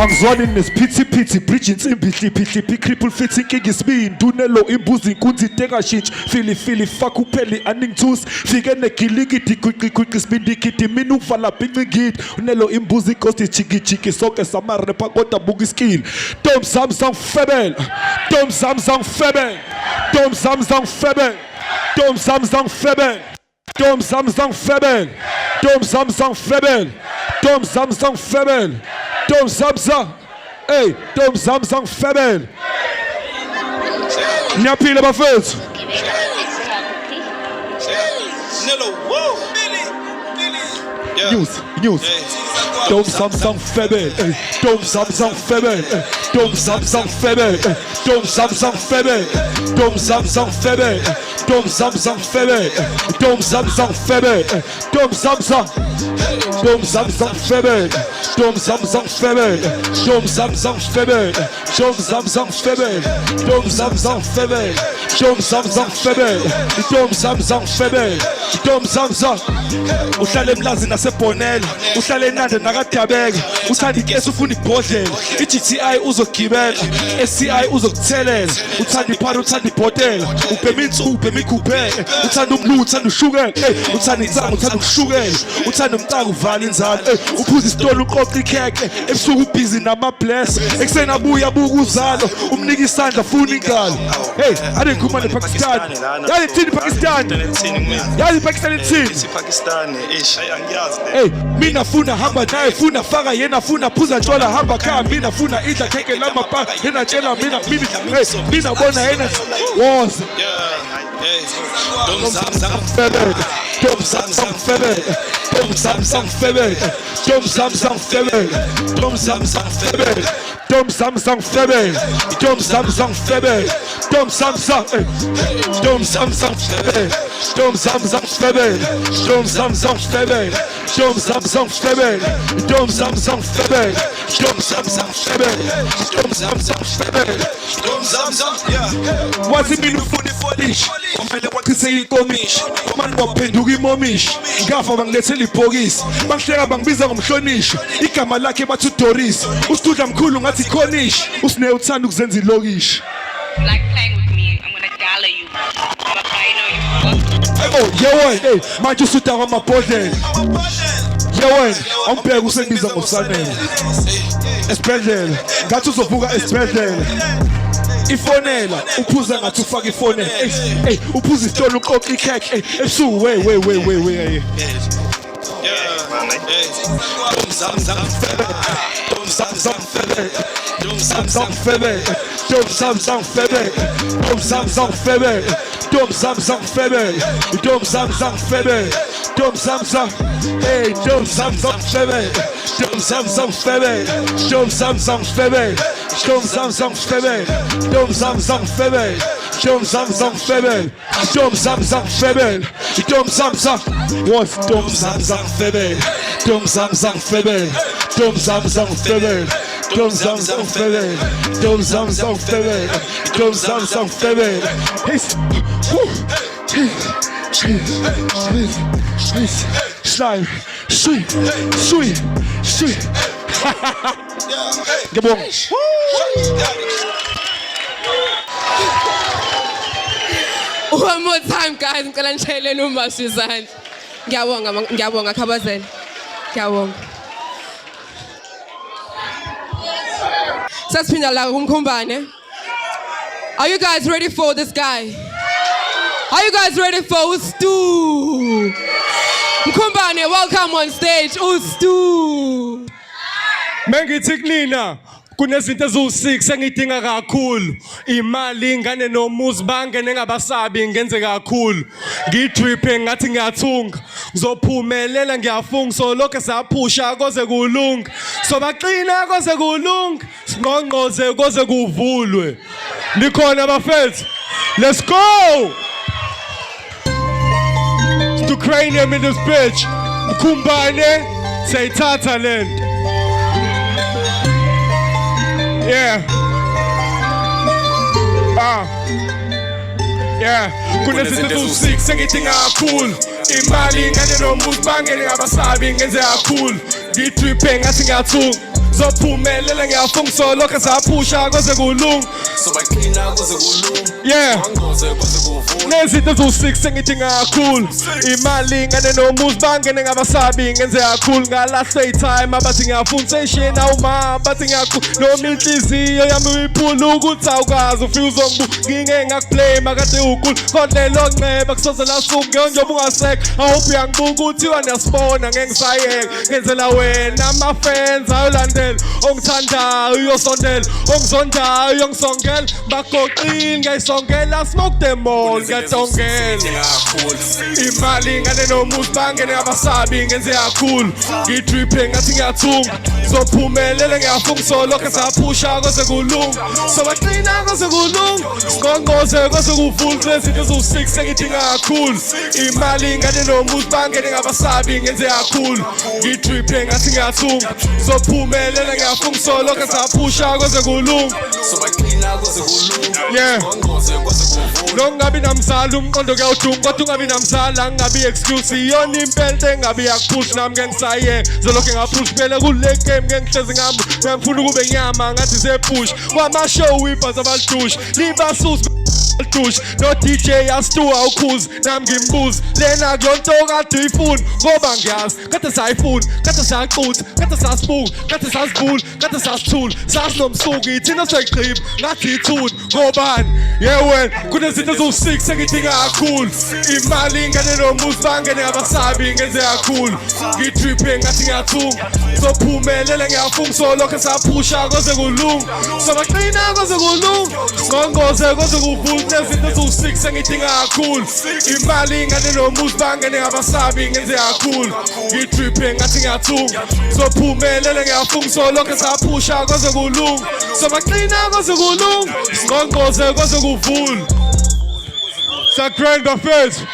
Angizwani nesiphithi bridge insimbi hliphi cripple fit inkinga isibini dunelo imbuzi inkunzi tengashintshi fili fuck upheli aningthusi fike negilikidi quick isibindi kidi mina uvala bingcingidi unelo imbuzi ghost chiki sonke samarapa kodwa buka iskill Dom Samsung Febel Dom Samsung Febel Dom Samsung Febel Dom Samsung Febel Dom Samsung Febel Dom Samsung Febel Dom Samsung Febel Dom Samsung hey Dom Samsung Febel Nyaphile bafethu NELLOWOOD News Dom Samsung Febel Dom Samsung Febel Dom Samsung Febel Dom Samsung Febel Dom Samsung Febel Dom Samsung Febel Dom Samsung Febel Dom Samsung Dom Samsung Febel Dom Samsung Febel Dom Samsung Febel Dom Samsung Febel Dom Samsung Febel Dom Samsung Febel Dom Samsung Febel Dom Samsung uhlale emlazi nasebhonela uhlale enande nakadabeka uthanda ikesi ufuna ibhodlela iGTI uzogibela SCI uzokuthelela uthanda iphara uthanda ibhotela ubhema insuku ubhema ikhuphele uthanda umlulu uthanda ushukela uthanda insangu uthanda ukushukela uthanda umcaka uvala inzalo uphuza isitolo uqoqa ikhekhe ebusuku ubhizi namabless ekuseni abuya uzalo umnika isandla funa ingalo hey ade ngikhuluma nePakistan yali thini Pakistan yali Pakistan thini Pakistan angiyazi hey mina funa hamba naye funa faka yena funa phuza ntshwala hamba khaya mina funa idla kheke lamapaka yena tshela mina bona yena was Dom Samsung Febel Dom Samsung Febel Dom Samsung Febel Dom Samsung Febel Dom Samsung Febel Dom Samsung Febel Dom Samsung Febel Dom Samsung Dom Samsung Febel Dom Samsung Febel Dom Samsung Febel Dom Samsung Febel Dom Samsung Febel Dom Samsung Febel Dom Samsung Febel Dom Samsung yeah wathi mina ufuna ifolish kumele waqhise ikomishi manje waphenduka imomishi ngafa bangilethela ibhokisi bangihleka bangibiza ngomhlonishwa igama lakhe bathi Doris usitudla mkhulu ngathi khonishi usine uthanda ukuzenza ilokishi like playing with me I'm gonna gala you oh yeah hey manje usuda kwamabhodlela yeah awubheka usengibiza ngosanele esibhedlela ngathi uzovuka esibhedlela ifonela uphuza ngathi ufaka ifonela hey uphuza isitolo uqoqa ikhekhe ebusuku we Dom Samsung Febel Dom Samsung Febel Dom Samsung Febel Dom Samsung Febel Dom Samsung Febel Dom Samsung Febel Dom Samsung Febel Dom Samsung hey Dom Samsung Febel Dom Samsung Febel Dom Samsung Febel Dom Samsung Febel Dom Samsung Febel Dom Samsung Febel Dom Samsung Febel Dom Samsung what's Dom Samsung Febel Dom Samsung Febel Dom Samsung Febel Dom Samsung Febel Dom Samsung Febel Dom Samsung Febel slime sweet Gabon One more time guys ngicela nishayeleni uMashu izandla ngiyabonga khabazela ngiyabonga Sasiphinda la kuMkhumbane Are you guys ready for this guy? Are you guys ready for STU? Mkhumbane, welcome on stage, STU. Mengithi kunina kunezinto ezu6 engidinga kakhulu imali ingane nomuzi bangene ngabasabi ngenze kakhulu ngidripe ngathi ngiyathunga ngizophumelela ngiyafunga so lokho saphusha koze kulunga so baqina koze kulunga ngqongqoze koze kuvulwe nikhona bafethu let's go to cranium in this bitch Mkhumbane sayithatha lento yeah yeah kunezinto ezu6 engidinga kakhulu imali ingane nomuzi bangene ngabasabi ngenze kakhulu ngidripe ngathi ngiyathunga Zophumelela ngiyafunga solo kasaphusha kwaze kulunga. So baklina kuze kulunga. Yeah. Wangoze kuze kuvula. Nezinto zo-6 engidinga kakhulu. Imali ngane nomuzi bangene ngabasabi ngenze kakhulu ngalahle itime abathi ngiyafuna session awuma bathi ngiyakhulu noma inhliziyo yami uyiphula ukuthi awukazi ufike uzongibuka ngingeke ngakublame akade ukulu kodwa lonceba kusoze lasuku njengoba ungasekho awuphi yangibuka ukuthi waniyasibona ngeke ngisayeke ngenzela wena ama-fans ayolandela ongithandayo uyosondela ongizondayo uyongisongela bagoqile ngiyayisongela smoke them all ngiyatongela imali ngane nomuzi bangene abasabi ngenze kakhulu ngidriphe ngathi ngiyathunga zophumelela ngiyafunga solo kasaphusha kwaze kulunga so baqina kwaze kulunga ngqongqoze kwaze kuvula lezinto zo-6 engidinga kakhulu imali ngane nomuzi bangene ngabasabi ngenze kakhulu ngidriphe ngathi ngiyathunga zophumelela ngiyafunga solo kasaphusha kwaze kulunga So baklina kuze kulunga. Yeah. Wangoze kuze kuvula. Nongabi namzala umqondo kuyawudunga kodwa ungabi namzala ngingabi excuse iyona impela engabi yakupush nami ngeke ngisayeke zolokhe ngapush phela kule game ngeke ngihlezi ngihamba ngifuna ukube nyama ngathi sepush kwamashow ibhazi abalidush libasusi dush no DJ STU awukhuzi nami ngimbuzi lena kuyonto kade uyifuna ngoba ngiyazi kade sayifuna kade sayaqutha kade sasibuka kade sasibula kade sasithula sasinomsuku ithina segqiba ngathi ithuna ngobani yewe kunezinto zo-6 engidinga kakhulu imali ngane nomuzi bangene abasabi ngenze kakhulu ngidriphe ngathi ngiyathunga zophumelela ngiyafunga solokho saphusha kwaze kulunga sobaqina kwaze kulunga ngqongqoze kwaze kuvula nezinto zo-6 engidinga kakhulu imali ngane nomuzi bangene abasabi ngenze kakhulu ngidriphe ngathi ngiyathunga zophumelela ngiyafunga solokho saphusha kwaze kulunga sobaqina kwaze kulunga ngqongqoze kwaze kuvula Sacred Buffet.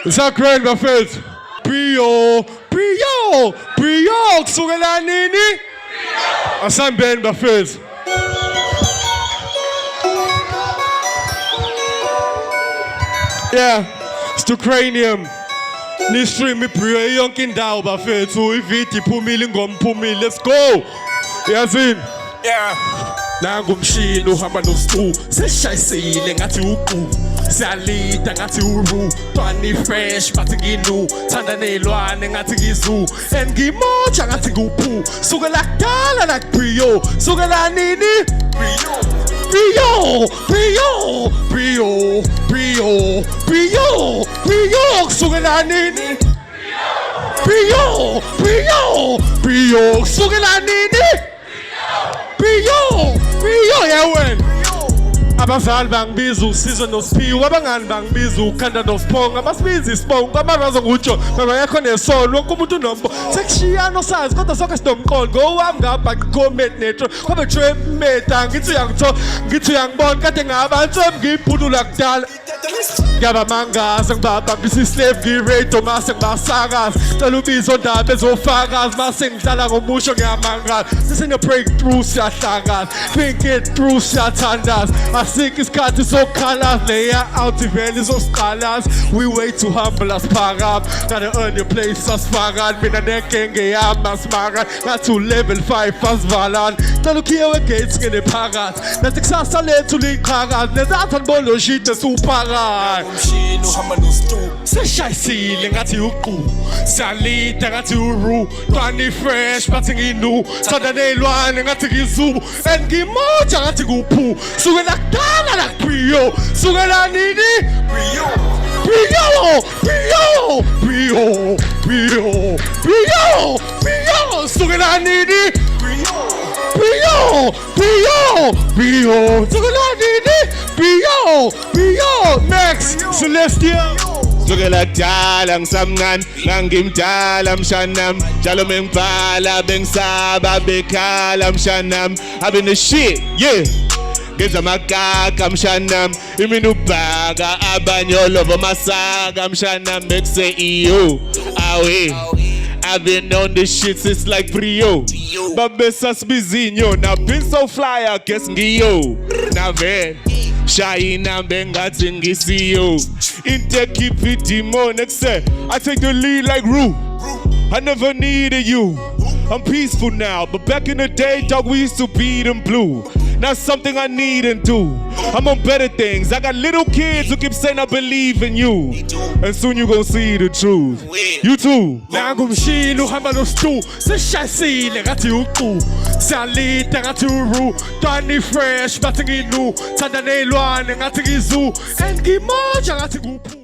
Sacred Buffet. Brio kusukela nini? Asamben Buffet. Yeah, it's to cranium. Ni stream Brio yonke indawo bafethu ividi iphumile ingoma iphumile. Let's go. Yazini. Yeah. Nangu mshini uhamba no-STU seshayisile ngathi uqu siyalida ngathi uru twani fresh bathi nginu thanda nelwane ngathi ngizu and ngimoja ngathi nguphu sukela kudala nakubrio sukela nini Brio kusukela nini Brio kusukela nini Brio yawen abazali bangibiza usizo noSiphiwe abangani bangibiza ukhanda noSiphongo abasibiza iSiphongo kwamarazo ngutsho baba yakho nesolo wonke umuntu unombo sekushiyana sazi kodwa sonke sinomqondo ngowami ngapha comment netro kwabe tremate ngithi ngithi uyangibona kade ngabantu ngibhulula kudala ngiyaba mangaze ngibabambisa islave ngi-radio mase ngibasakazi cela ubizo ndaba ezofakazi mase ngidlala ngomusho ngiyamangaza sesine-breakthrough siyahlakaza think it through siyathandaza asikho isikhathi sokukhalaza leya out ivele izosiqalaza we way to humble asiphakama gotta earn your place asifakani mina negenge yami asimakani ngathi u-level 5 asivalani cela ukhiye wegates ngene phakathi nathi kusasa lethu liyiqhakazi nezathi aniboloshite esiwuphakathi Umshini uhamba no-STU. seshayisile ngathi uqu siyalida ngathi uru twani fresh bathi nginu thanda nelwane ngathi ngizubu and ngimoja ngathi kuphu sukela kudala nakubrio sukela nini Brio sukela nini Brio sukela nini Brio next Celestial sukela kudala ngisamncane ngangimdala mshanami njalo mengibhala bengisaba bekhala mshanami I've been the shit yeah ngenza amagaka mshanami imini ubhaka abanye all over masaka mshanami bekuse iyo awe I've been on this shit since like Brio babesa sibizinyo now been so fly I guess ngiyo nave shayina bengathi ngisiyo inte keep it demonic say I take the lead like Roo I never needed you. I'm peaceful now, but back in the day, dog, we used to beat them blue. Not something I need and do. I'm on better things. I got little kids who keep saying I believe in you. And soon you gon' see the truth. You too. Nangumshini uhamba nostu sishayisile ngathi uqu siyalita ngathi uru tani fresh bathi nginu thanda nezilwane ngathi ngizu and ngimoja ngathi kuphu